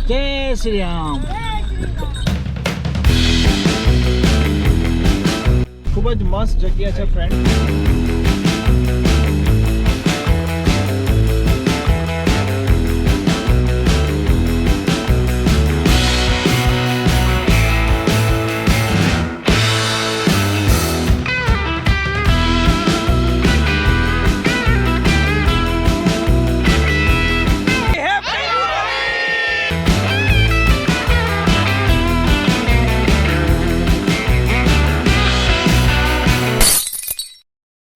जय श्री राम। खूब ज मस्त जग्या है friend.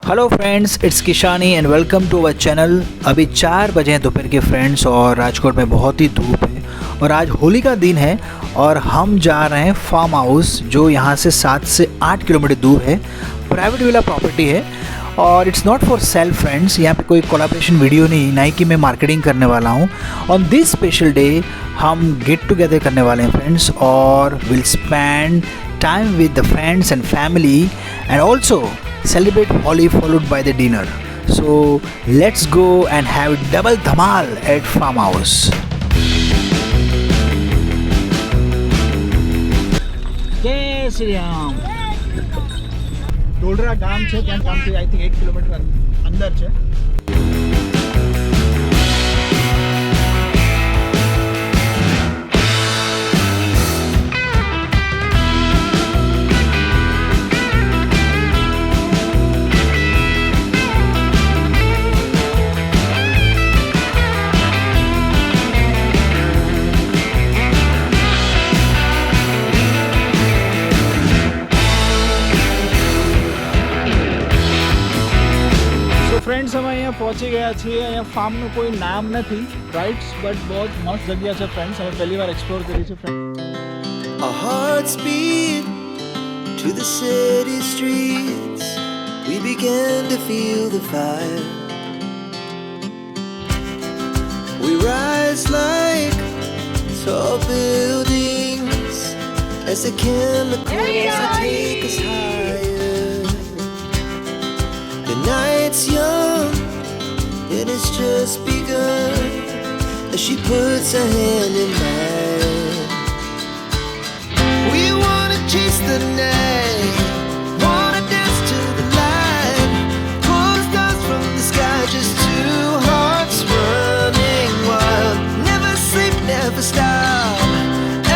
Hello friends, it's Kishani and welcome to our channel. अभी 4 बजे हैं दोपहर के फ्रेंड्स और राजकोट में बहुत ही धूप है और आज होली का दिन है और हम जा रहे हैं फार्म हाउस जो यहाँ से 7 से 8 किलोमीटर दूर है। प्राइवेट विला प्रॉपर्टी है और it's not for sale friends. यहाँ पे कोई कोलैबोरेशन वीडियो नहीं, ना ही कि मैं मार्केटिंग करने वाला हूँ। ऑन दिस स्पेशल डे हम गेट टुगेदर करने वाले हैं फ्रेंड्स और will spend time with the friends and family and also celebrate Holi followed by the dinner. So let's go and have double dhamal at farm house. जय श्री राम। ढोलरा गाम છે ત્યાં ગામથી આઈ થિંક 1 કિલોમીટર અંદર છે। फ्रेंड्स हम अँ पहुँची गया छे। अँ फार्म नु कोई नाम नहीं राइट्स बट बहुत मस्त जगह है फ्रेंड्स। हम पहली बार एक्सप्लोर करी छे friends. Our hearts beat to the city streets. We began to feel the fire. We rise like tall buildings as the chemicals that take us higher. The night's young and it's just begun as she puts her hand in mine. We wanna chase the night, wanna dance to the light, pull stars from the sky, just two hearts running wild. Never sleep, never stop,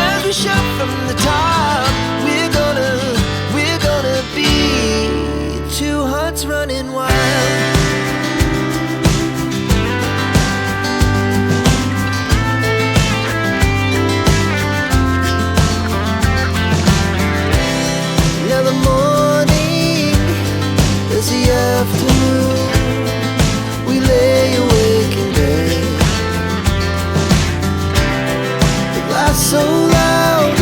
as we shout from the top. We're gonna be two hearts running wild. Now the morning is the afternoon. We lay awake in bed. The laughs so loud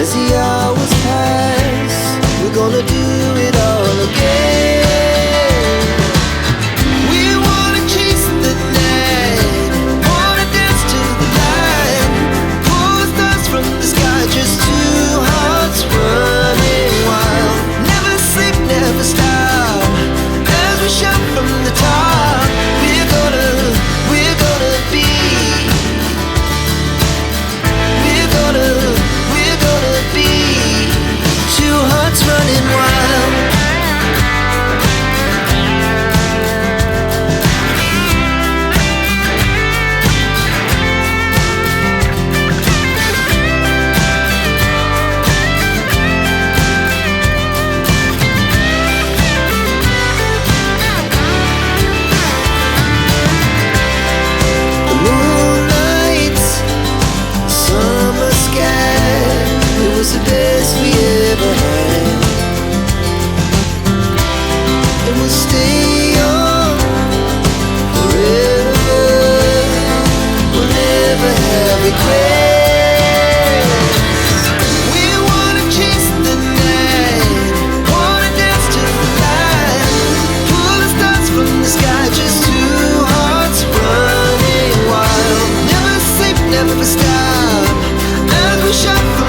as the hours pass. We're gonna do it all again. We wanna chase the night, wanna dance to the light, pull stars from the sky, just two hearts running wild. Never sleep, never stop, as we shout from the top. We're gonna be, we're gonna be two hearts running wild. The moonlight, summer sky, it was the best we ever had. And we'll stay on forever. We'll never have regrets. We wanna chase the night, wanna dance to the light, pull the stars from the sky, just two hearts running wild. Never sleep, never stop, as we shout from